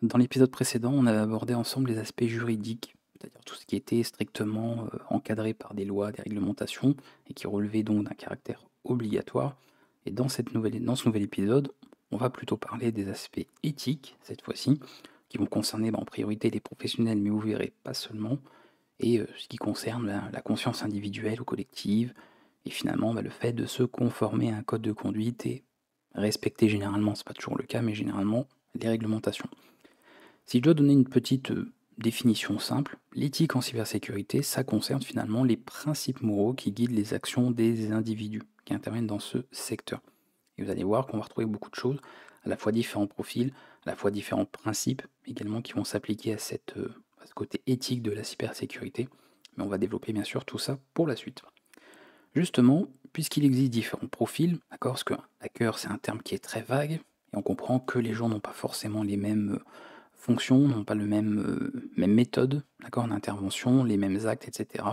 Dans l'épisode précédent, on a abordé ensemble les aspects juridiques, c'est-à-dire tout ce qui était strictement encadré par des lois, des réglementations, et qui relevait donc d'un caractère obligatoire. Et dans ce nouvel épisode, on va plutôt parler des aspects éthiques, cette fois-ci, qui vont concerner en priorité les professionnels, mais vous verrez pas seulement, et ce qui concerne la conscience individuelle ou collective, et finalement le fait de se conformer à un code de conduite et respecter généralement, c'est pas toujours le cas, mais généralement les réglementations. Si je dois donner une petite définition simple, l'éthique en cybersécurité, ça concerne finalement les principes moraux qui guident les actions des individus qui interviennent dans ce secteur. Et vous allez voir qu'on va retrouver beaucoup de choses, à la fois différents profils, à la fois différents principes également qui vont s'appliquer à ce côté éthique de la cybersécurité. Mais on va développer bien sûr tout ça pour la suite. Justement, puisqu'il existe différents profils, d'accord, parce que hacker c'est un terme qui est très vague, et on comprend que les gens n'ont pas forcément les mêmes fonctions, n'ont pas le même méthode d'accord, d'intervention, les mêmes actes, etc.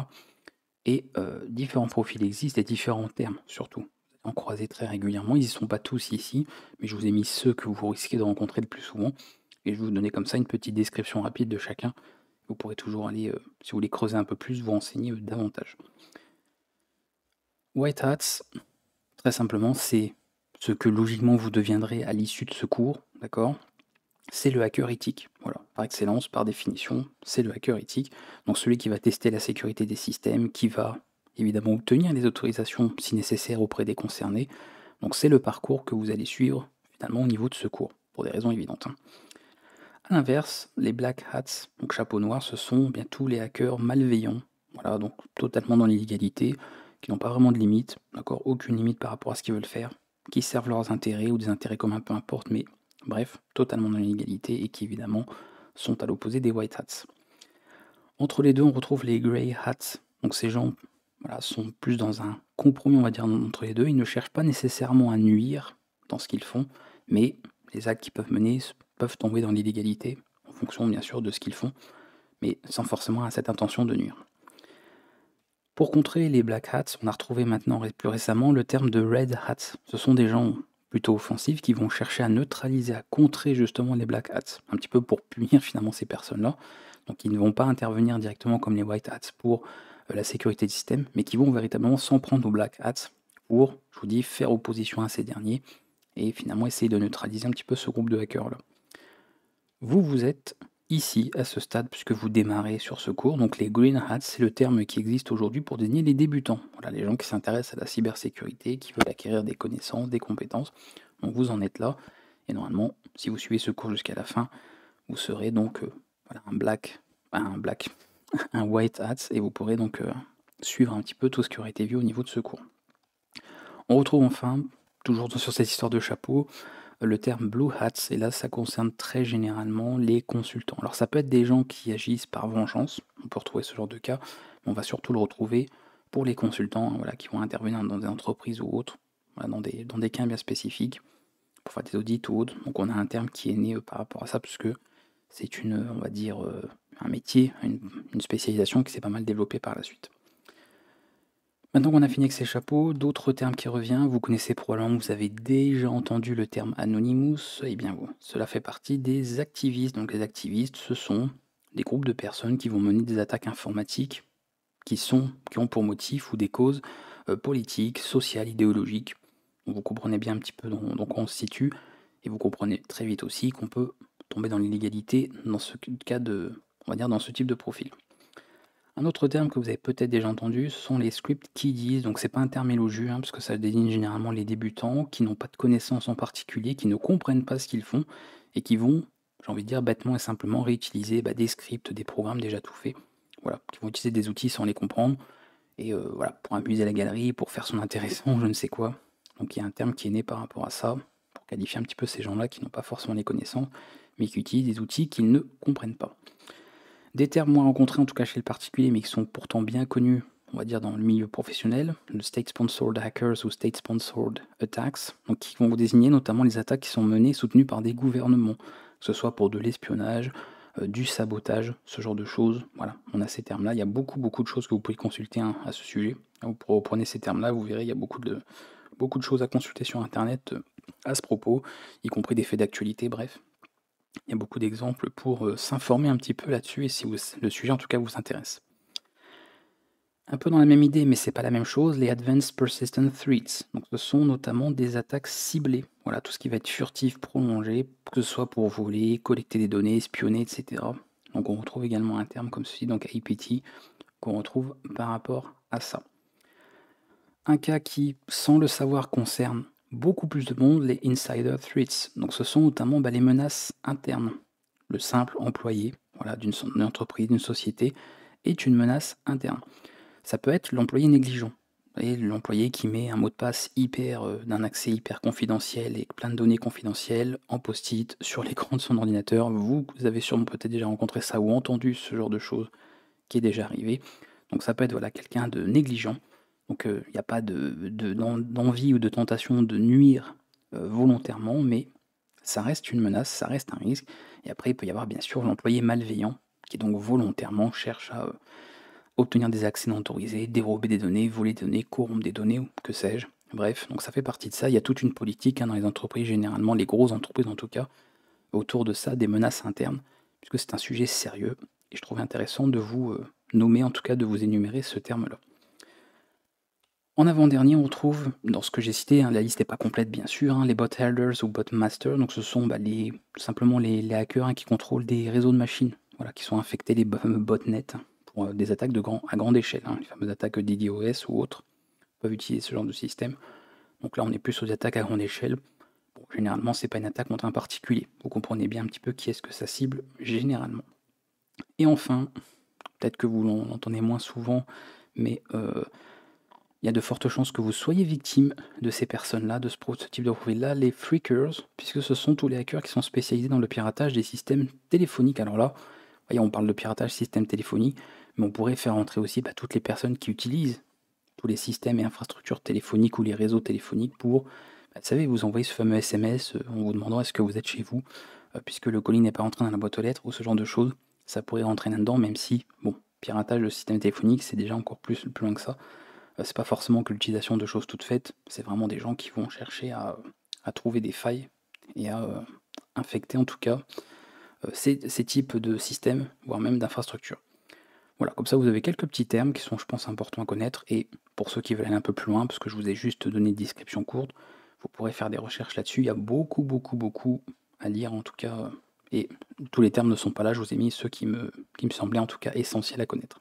Et différents profils existent et différents termes surtout. En croiser très régulièrement, ils n'y sont pas tous ici, mais je vous ai mis ceux que vous risquez de rencontrer le plus souvent, et je vais vous donner comme ça une petite description rapide de chacun. Vous pourrez toujours aller, si vous voulez creuser un peu plus, vous renseigner davantage. White Hats, très simplement, c'est ce que logiquement vous deviendrez à l'issue de ce cours, d'accord? C'est le hacker éthique. Voilà, par excellence, par définition, c'est le hacker éthique. Donc celui qui va tester la sécurité des systèmes, qui va évidemment obtenir les autorisations si nécessaire auprès des concernés. Donc c'est le parcours que vous allez suivre finalement au niveau de ce cours, pour des raisons évidentes, hein. A l'inverse, les black hats, donc chapeau noir, ce sont bien tous les hackers malveillants, voilà, donc totalement dans l'illégalité, qui n'ont pas vraiment de limite, d'accord, aucune limite par rapport à ce qu'ils veulent faire, qui servent leurs intérêts ou des intérêts communs, peu importe, mais bref, totalement dans l'illégalité et qui évidemment sont à l'opposé des white hats. Entre les deux, on retrouve les grey hats, donc ces gens voilà, sont plus dans un compromis, on va dire, entre les deux, ils ne cherchent pas nécessairement à nuire dans ce qu'ils font, mais les actes qu'ils peuvent mener peuvent tomber dans l'illégalité, en fonction bien sûr de ce qu'ils font, mais sans forcément à cette intention de nuire. Pour contrer les black hats, on a retrouvé maintenant plus récemment le terme de red hats. Ce sont des gens plutôt offensifs qui vont chercher à neutraliser, à contrer justement les black hats, un petit peu pour punir finalement ces personnes-là. Donc ils ne vont pas intervenir directement comme les white hats pour la sécurité du système, mais qui vont véritablement s'en prendre aux black hats pour, je vous dis, faire opposition à ces derniers et finalement essayer de neutraliser un petit peu ce groupe de hackers-là. Vous êtes ici, à ce stade, puisque vous démarrez sur ce cours, donc les green hats, c'est le terme qui existe aujourd'hui pour désigner les débutants. Voilà, les gens qui s'intéressent à la cybersécurité, qui veulent acquérir des connaissances, des compétences. Donc vous en êtes là, et normalement, si vous suivez ce cours jusqu'à la fin, vous serez donc voilà, un white hat, et vous pourrez donc suivre un petit peu tout ce qui aurait été vu au niveau de ce cours. On retrouve enfin, toujours sur cette histoire de chapeau, le terme blue hats, et là ça concerne très généralement les consultants. Alors ça peut être des gens qui agissent par vengeance, on peut retrouver ce genre de cas, mais on va surtout le retrouver pour les consultants, voilà, qui vont intervenir dans des entreprises ou autres, voilà, dans des cas bien spécifiques, pour faire des audits ou autres. Donc on a un terme qui est né par rapport à ça, puisque c'est on va dire, un métier, une spécialisation qui s'est pas mal développée par la suite. Maintenant qu'on a fini avec ces chapeaux, d'autres termes qui reviennent, vous connaissez probablement, vous avez déjà entendu le terme Anonymous, eh bien cela fait partie des activistes. Donc les activistes, ce sont des groupes de personnes qui vont mener des attaques informatiques qui ont pour motif ou des causes politiques, sociales, idéologiques. Donc vous comprenez bien un petit peu dans quoi on se situe, et vous comprenez très vite aussi qu'on peut tomber dans l'illégalité dans ce cas on va dire dans ce type de profil. Un autre terme que vous avez peut-être déjà entendu, ce sont les script kiddies. Donc c'est pas un terme élogieux, parce que ça désigne généralement les débutants qui n'ont pas de connaissances en particulier, qui ne comprennent pas ce qu'ils font et qui vont, j'ai envie de dire bêtement et simplement, réutiliser des scripts, des programmes déjà tout faits. Voilà, qui vont utiliser des outils sans les comprendre et voilà, pour amuser la galerie, pour faire son intéressant, je ne sais quoi. Donc il y a un terme qui est né par rapport à ça, pour qualifier un petit peu ces gens-là qui n'ont pas forcément les connaissances, mais qui utilisent des outils qu'ils ne comprennent pas. Des termes moins rencontrés, en tout cas chez le particulier, mais qui sont pourtant bien connus, on va dire, dans le milieu professionnel, le State-Sponsored Hackers ou State-Sponsored Attacks, donc qui vont vous désigner notamment les attaques qui sont menées, soutenues par des gouvernements, que ce soit pour de l'espionnage, du sabotage, ce genre de choses. Voilà, on a ces termes-là. Il y a beaucoup de choses que vous pouvez consulter à ce sujet. Vous reprenez ces termes-là, vous verrez, il y a beaucoup de choses à consulter sur Internet à ce propos, y compris des faits d'actualité, bref. Il y a beaucoup d'exemples pour s'informer un petit peu là-dessus et si le sujet en tout cas vous intéresse. Un peu dans la même idée, mais c'est pas la même chose, les Advanced Persistent Threats. Donc ce sont notamment des attaques ciblées. Voilà, tout ce qui va être furtif, prolongé, que ce soit pour voler, collecter des données, espionner, etc. Donc on retrouve également un terme comme ceci, donc APT, qu'on retrouve par rapport à ça. Un cas qui, sans le savoir, concerne beaucoup plus de monde, les Insider Threats. Donc ce sont notamment les menaces internes. Le simple employé voilà, d'une entreprise, d'une société, est une menace interne. Ça peut être l'employé négligent. Vous voyez, l'employé qui met un mot de passe d'un accès hyper confidentiel et plein de données confidentielles en post-it sur l'écran de son ordinateur. Vous avez sûrement peut-être déjà rencontré ça ou entendu ce genre de choses qui est déjà arrivé. Donc ça peut être voilà, quelqu'un de négligent. Donc il n'y a pas d'envie ou de tentation de nuire volontairement, mais ça reste une menace, ça reste un risque. Et après, il peut y avoir bien sûr l'employé malveillant qui donc volontairement cherche à obtenir des accès non autorisés, dérober des données, voler des données, corrompre des données, ou que sais-je. Bref, donc ça fait partie de ça. Il y a toute une politique dans les entreprises, généralement les grosses entreprises en tout cas, autour de ça, des menaces internes, puisque c'est un sujet sérieux. Et je trouvais intéressant de vous nommer, en tout cas de vous énumérer ce terme-là. En avant-dernier, on retrouve, dans ce que j'ai cité, la liste n'est pas complète bien sûr, les bot holders ou bot masters, donc ce sont simplement les hackers qui contrôlent des réseaux de machines, voilà, qui sont infectés, les botnets, pour des attaques à grande échelle, les fameuses attaques DDoS ou autres peuvent utiliser ce genre de système. Donc là, on est plus aux attaques à grande échelle. Bon, généralement, c'est pas une attaque contre un particulier. Vous comprenez bien un petit peu qui est-ce que ça cible, généralement. Et enfin, peut-être que vous l'entendez moins souvent, mais il y a de fortes chances que vous soyez victime de ces personnes-là, de ce type de profil-là, les freakers, puisque ce sont tous les hackers qui sont spécialisés dans le piratage des systèmes téléphoniques. Alors là, voyez, on parle de piratage système téléphonique, mais on pourrait faire entrer aussi toutes les personnes qui utilisent tous les systèmes et infrastructures téléphoniques ou les réseaux téléphoniques pour, vous savez, vous envoyer ce fameux SMS en vous demandant est-ce que vous êtes chez vous, puisque le colis n'est pas rentré dans la boîte aux lettres ou ce genre de choses. Ça pourrait rentrer là-dedans, même si, bon, piratage de système téléphonique, c'est déjà encore plus loin que ça. C'est pas forcément que l'utilisation de choses toutes faites, c'est vraiment des gens qui vont chercher à trouver des failles et à infecter en tout cas ces types de systèmes, voire même d'infrastructures. Voilà, comme ça vous avez quelques petits termes qui sont je pense importants à connaître, et pour ceux qui veulent aller un peu plus loin, parce que je vous ai juste donné une description courte, vous pourrez faire des recherches là-dessus, il y a beaucoup à lire en tout cas, et tous les termes ne sont pas là, je vous ai mis ceux qui me semblaient en tout cas essentiels à connaître.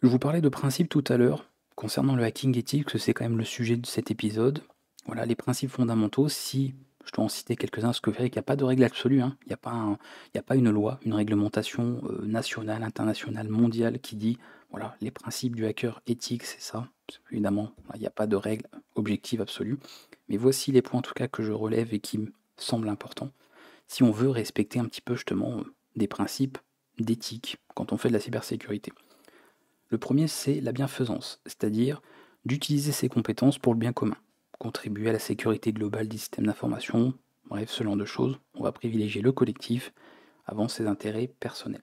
Je vous parlais de principes tout à l'heure, concernant le hacking éthique, parce que c'est quand même le sujet de cet épisode. Voilà, les principes fondamentaux, si je dois en citer quelques-uns, ce que vous verrez qu'il n'y a pas de règle absolue, il n'y a pas une loi, une réglementation nationale, internationale, mondiale qui dit, voilà, les principes du hacker éthique, c'est ça. Évidemment, il n'y a pas de règle objective absolue. Mais voici les points en tout cas que je relève et qui me semblent importants. Si on veut respecter un petit peu justement des principes d'éthique quand on fait de la cybersécurité. Le premier, c'est la bienfaisance, c'est-à-dire d'utiliser ses compétences pour le bien commun, contribuer à la sécurité globale des systèmes d'information, bref, ce genre de choses. On va privilégier le collectif avant ses intérêts personnels.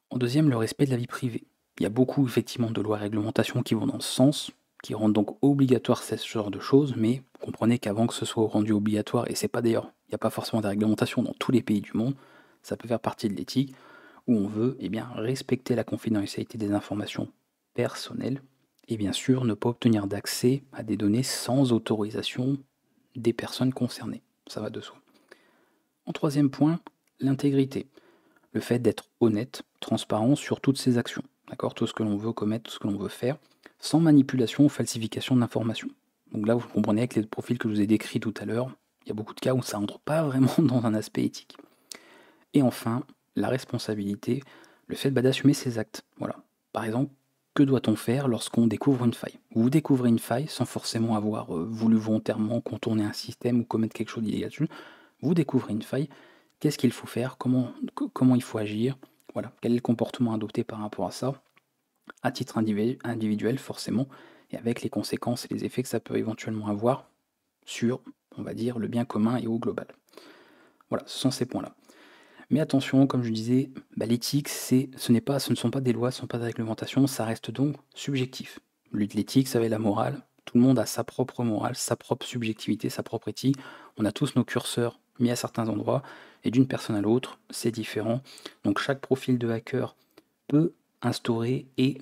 En deuxième, le respect de la vie privée. Il y a beaucoup effectivement de lois et réglementations qui vont dans ce sens, qui rendent donc obligatoire ce genre de choses, mais comprenez qu'avant que ce soit rendu obligatoire, et c'est pas d'ailleurs, il n'y a pas forcément des réglementations dans tous les pays du monde, ça peut faire partie de l'éthique, où on veut respecter la confidentialité des informations personnelles et bien sûr ne pas obtenir d'accès à des données sans autorisation des personnes concernées. Ça va de soi. En troisième point, l'intégrité. Le fait d'être honnête, transparent sur toutes ses actions. D'accord, tout ce que l'on veut commettre, tout ce que l'on veut faire, sans manipulation ou falsification d'informations. Donc là, vous comprenez avec les profils que je vous ai décrits tout à l'heure, il y a beaucoup de cas où ça rentre pas vraiment dans un aspect éthique. Et enfin, la responsabilité, le fait d'assumer ses actes. Voilà. Par exemple, que doit-on faire lorsqu'on découvre une faille? Vous découvrez une faille sans forcément avoir voulu volontairement contourner un système ou commettre quelque chose d'illégal dessus. Vous découvrez une faille, qu'est-ce qu'il faut faire? Comment il faut agir? Voilà. Quel est le comportement adopté par rapport à ça? À titre individuel, forcément, et avec les conséquences et les effets que ça peut éventuellement avoir sur, on va dire, le bien commun et au global. Voilà, ce sont ces points-là. Mais attention, comme je disais, l'éthique, ce ne sont pas des lois, ce ne sont pas des réglementations, ça reste donc subjectif. L'éthique, ça va être la morale. Tout le monde a sa propre morale, sa propre subjectivité, sa propre éthique. On a tous nos curseurs mis à certains endroits, et d'une personne à l'autre, c'est différent. Donc chaque profil de hacker peut instaurer et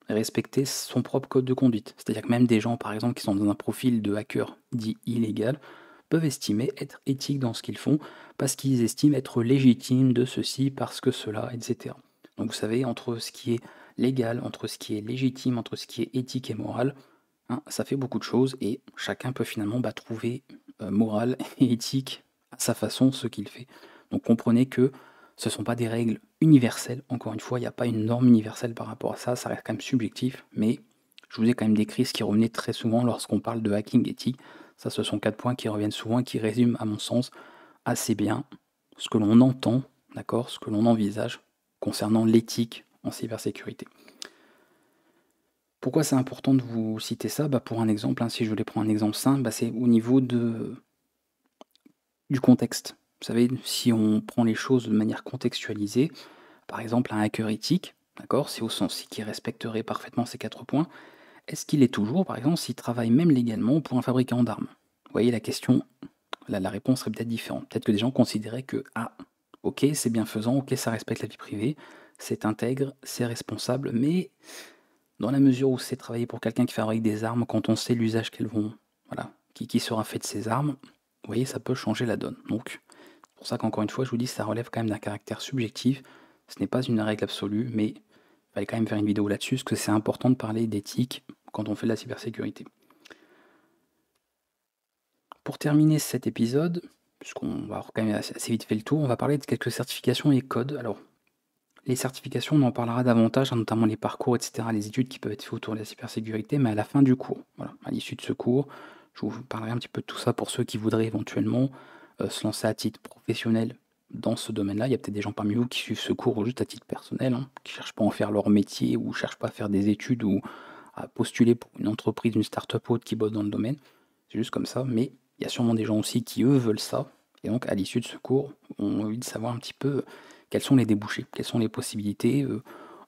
respecter son propre code de conduite. C'est-à-dire que même des gens, par exemple, qui sont dans un profil de hacker dit illégal, peuvent estimer être éthiques dans ce qu'ils font, parce qu'ils estiment être légitimes de ceci, parce que cela, etc. Donc vous savez, entre ce qui est légal, entre ce qui est légitime, entre ce qui est éthique et moral, hein, ça fait beaucoup de choses, et chacun peut finalement trouver moral et éthique à sa façon ce qu'il fait. Donc comprenez que ce ne sont pas des règles universelles, encore une fois, il n'y a pas une norme universelle par rapport à ça, ça reste quand même subjectif, mais je vous ai quand même décrit ce qui revenait très souvent lorsqu'on parle de hacking éthique. Ça, ce sont 4 points qui reviennent souvent et qui résument, à mon sens, assez bien ce que l'on entend, d'accord, ce que l'on envisage concernant l'éthique en cybersécurité. Pourquoi c'est important de vous citer ça? Pour un exemple, hein, si je voulais prendre un exemple simple, c'est au niveau du contexte. Vous savez, si on prend les choses de manière contextualisée, par exemple un hacker éthique, d'accord, c'est au sens qui respecterait parfaitement ces 4 points, est-ce qu'il est toujours, par exemple, s'il travaille même légalement pour un fabricant d'armes? Vous voyez la question, la réponse serait peut-être différente. Peut-être que des gens considéraient que, ah, ok, c'est bienfaisant, ok, ça respecte la vie privée, c'est intègre, c'est responsable, mais dans la mesure où c'est travailler pour quelqu'un qui fabrique des armes, quand on sait l'usage qu'elles vont, voilà, qui sera fait de ces armes, vous voyez, ça peut changer la donne. Donc, c'est pour ça qu'encore une fois, je vous dis, ça relève quand même d'un caractère subjectif. Ce n'est pas une règle absolue, mais il fallait quand même faire une vidéo là-dessus, parce que c'est important de parler d'éthique quand on fait de la cybersécurité. Pour terminer cet épisode, puisqu'on va avoir quand même assez vite fait le tour, on va parler de quelques certifications et codes. Alors, les certifications, on en parlera davantage, hein, notamment les parcours, etc., les études qui peuvent être faites autour de la cybersécurité, mais à la fin du cours. Voilà, à l'issue de ce cours, je vous parlerai un petit peu de tout ça pour ceux qui voudraient éventuellement se lancer à titre professionnel dans ce domaine-là. Il y a peut-être des gens parmi vous qui suivent ce cours juste à titre personnel, hein, qui ne cherchent pas à en faire leur métier ou ne cherchent pas à faire des études ou à postuler pour une entreprise, une start-up ou autre qui bosse dans le domaine. C'est juste comme ça, mais il y a sûrement des gens aussi qui, eux, veulent ça. Et donc, à l'issue de ce cours, on a envie de savoir un petit peu quels sont les débouchés, quelles sont les possibilités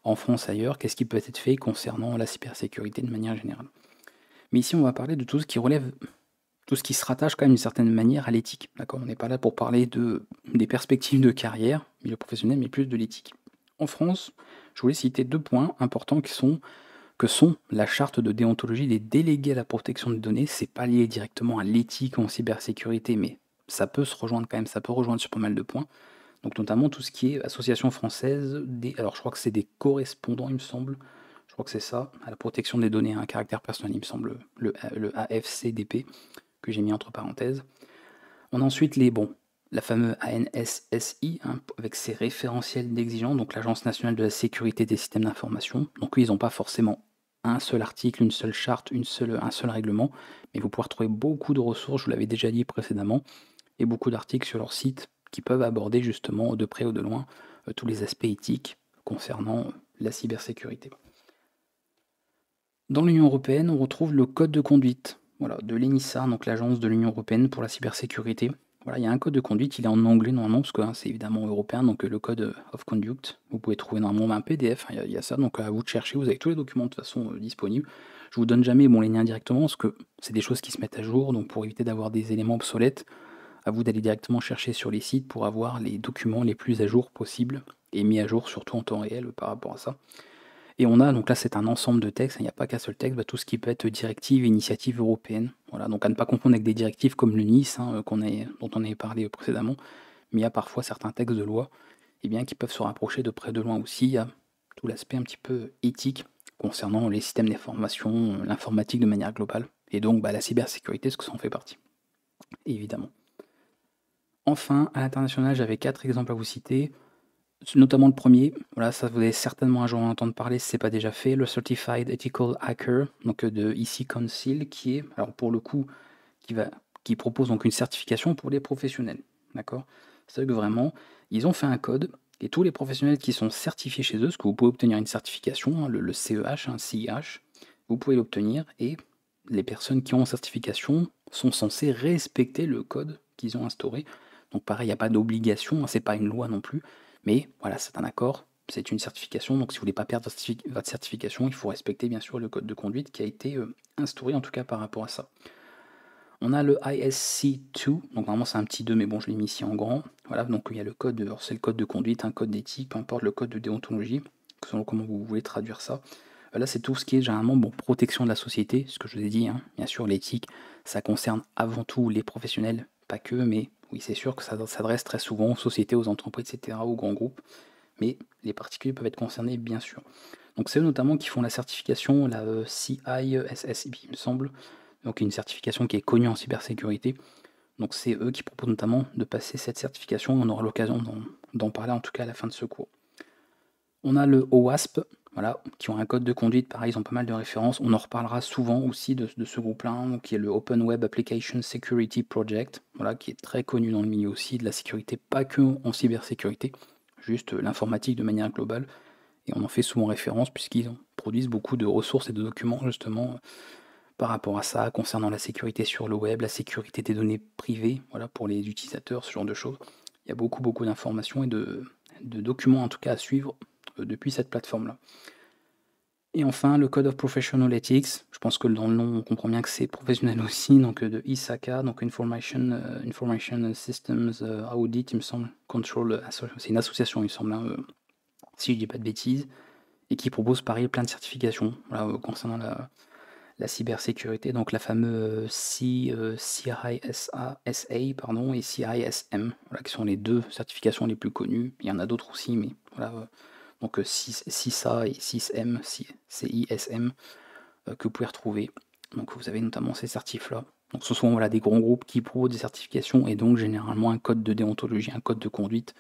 en France, ailleurs, qu'est-ce qui peut être fait concernant la cybersécurité de manière générale. Mais ici, on va parler de tout ce qui relève, tout ce qui se rattache quand même d'une certaine manière à l'éthique. D'accord, on n'est pas là pour parler des perspectives de carrière, milieu professionnel, mais plus de l'éthique. En France, je voulais citer 2 points importants que sont la charte de déontologie des délégués à la protection des données. C'est pas lié directement à l'éthique en cybersécurité, mais ça peut se rejoindre quand même, ça peut rejoindre sur pas mal de points. Donc notamment tout ce qui est association française, alors je crois que c'est des correspondants, il me semble, je crois que c'est ça, à la protection des données à un caractère personnel, il me semble, le AFCDP, que j'ai mis entre parenthèses. On a ensuite la fameuse ANSSI, hein, avec ses référentiels d'exigence, donc l'Agence nationale de la sécurité des systèmes d'information. Donc eux, ils n'ont pas forcément un seul article, une seule charte, un seul règlement, mais vous pouvez retrouver beaucoup de ressources, je vous l'avais déjà dit précédemment, et beaucoup d'articles sur leur site qui peuvent aborder justement de près ou de loin tous les aspects éthiques concernant la cybersécurité. Dans l'Union européenne, on retrouve le code de conduite, voilà, de l'ENISA, donc l'agence de l'Union européenne pour la cybersécurité. Voilà, il y a un code de conduite, il est en anglais normalement, parce que hein, c'est évidemment européen, donc le code of conduct. Vous pouvez trouver normalement un PDF, hein, il y a ça, donc à vous de chercher, vous avez tous les documents de toute façon disponibles. Je vous donne jamais les liens directement, parce que c'est des choses qui se mettent à jour, donc pour éviter d'avoir des éléments obsolètes, à vous d'aller directement chercher sur les sites pour avoir les documents les plus à jour possibles, et mis à jour surtout en temps réel par rapport à ça. Et on a, donc là c'est un ensemble de textes, il n'y a pas qu'un seul texte, tout ce qui peut être directive, initiative européenne. Voilà, donc à ne pas confondre avec des directives comme le Nice, hein, dont on avait parlé précédemment, mais il y a parfois certains textes de loi qui peuvent se rapprocher de près de loin aussi. Il y a tout l'aspect un petit peu éthique concernant les systèmes d'information, l'informatique de manière globale, et donc la cybersécurité, ce que ça en fait partie, évidemment. Enfin, à l'international, j'avais 4 exemples à vous citer. Notamment le premier, voilà, ça vous avez certainement un jour entendre parler si ce n'est pas déjà fait, le Certified Ethical Hacker, donc de EC Council, qui est, alors pour le coup, qui propose donc une certification pour les professionnels. D'accord. C'est que vraiment, ils ont fait un code, et tous les professionnels qui sont certifiés chez eux, parce que vous pouvez obtenir une certification, hein, le CEH, un CIH, vous pouvez l'obtenir, et les personnes qui ont une certification sont censées respecter le code qu'ils ont instauré. Donc pareil, il n'y a pas d'obligation, hein, c'est pas une loi non plus. Mais voilà, c'est un accord, c'est une certification, donc si vous ne voulez pas perdre votre certification, il faut respecter bien sûr le code de conduite qui a été instauré en tout cas par rapport à ça. On a le ISC2, donc normalement c'est un petit 2, mais bon, je l'ai mis ici en grand. Voilà, donc il y a le code, alors c'est le code de conduite, un code d'éthique, peu importe le code de déontologie, selon comment vous voulez traduire ça. Là, c'est tout ce qui est généralement protection de la société, ce que je vous ai dit, hein. Bien sûr, l'éthique, ça concerne avant tout les professionnels, pas que, mais oui, c'est sûr que ça s'adresse très souvent aux sociétés, aux entreprises, etc., aux grands groupes, mais les particuliers peuvent être concernés, bien sûr. Donc c'est eux notamment qui font la certification, la CISSP, il me semble, donc une certification qui est connue en cybersécurité. Donc c'est eux qui proposent notamment de passer cette certification, on aura l'occasion d'en parler en tout cas à la fin de ce cours. On a le OWASP, voilà, qui ont un code de conduite, pareil, ils ont pas mal de références. On en reparlera souvent aussi de ce groupe-là, hein, qui est le Open Web Application Security Project, voilà, qui est très connu dans le milieu aussi de la sécurité, pas que en cybersécurité, juste l'informatique de manière globale. Et on en fait souvent référence puisqu'ils produisent beaucoup de ressources et de documents justement par rapport à ça, concernant la sécurité sur le web, la sécurité des données privées, voilà, pour les utilisateurs, ce genre de choses. Il y a beaucoup d'informations et de documents en tout cas à suivre depuis cette plateforme-là. Et enfin, le Code of Professional Ethics, je pense que dans le nom, on comprend bien que c'est professionnel aussi, donc de ISACA, donc Information Systems Audit, il me semble, Control, c'est une association, il me semble, hein, si je dis pas de bêtises, et qui propose pareil plein de certifications voilà, concernant la cybersécurité, donc la fameuse CISA, pardon, et CISM, voilà, qui sont les deux certifications les plus connues. Il y en a d'autres aussi, mais voilà. Donc CISA et CISM, CISM, que vous pouvez retrouver. Donc vous avez notamment ces certifs-là. Donc ce sont voilà, des grands groupes qui proposent des certifications et donc généralement un code de déontologie, un code de conduite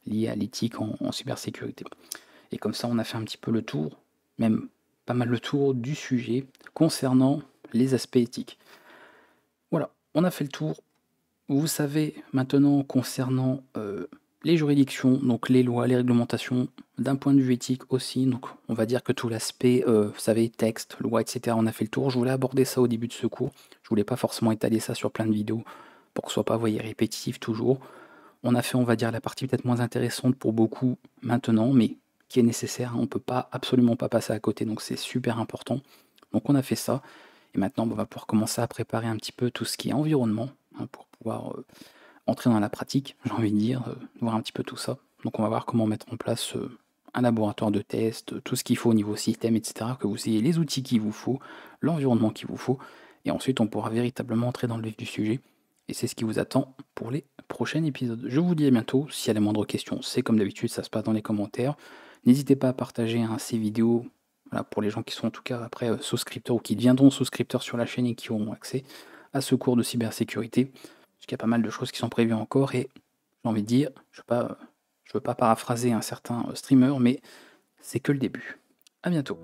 lié à l'éthique en cybersécurité. Et comme ça, on a fait un petit peu le tour, même pas mal le tour du sujet concernant les aspects éthiques. Voilà, on a fait le tour. Vous savez maintenant concernant les juridictions, donc les lois, les réglementations, d'un point de vue éthique aussi. Donc on va dire que tout l'aspect, vous savez, texte, loi, etc., on a fait le tour. Je voulais aborder ça au début de ce cours. Je voulais pas forcément étaler ça sur plein de vidéos pour que ce soit pas, vous voyez, répétitif toujours. On a fait, on va dire, la partie peut-être moins intéressante pour beaucoup maintenant, mais qui est nécessaire. On ne peut pas absolument pas passer à côté, donc c'est super important. Donc on a fait ça, et maintenant on va pouvoir commencer à préparer un petit peu tout ce qui est environnement, hein, pour pouvoir entrer dans la pratique, j'ai envie de dire, voir un petit peu tout ça. Donc on va voir comment mettre en place un laboratoire de test, tout ce qu'il faut au niveau système, etc., que vous ayez les outils qu'il vous faut, l'environnement qu'il vous faut, et ensuite on pourra véritablement entrer dans le vif du sujet. Et c'est ce qui vous attend pour les prochains épisodes. Je vous dis à bientôt. S'il y a les moindres questions, c'est comme d'habitude, ça se passe dans les commentaires. N'hésitez pas à partager ces vidéos, voilà, pour les gens qui sont en tout cas après souscripteurs ou qui deviendront souscripteurs sur la chaîne et qui auront accès à ce cours de cybersécurité. Parce qu'il y a pas mal de choses qui sont prévues encore et j'ai envie de dire, je veux pas paraphraser un certain streamer, mais c'est que le début. À bientôt.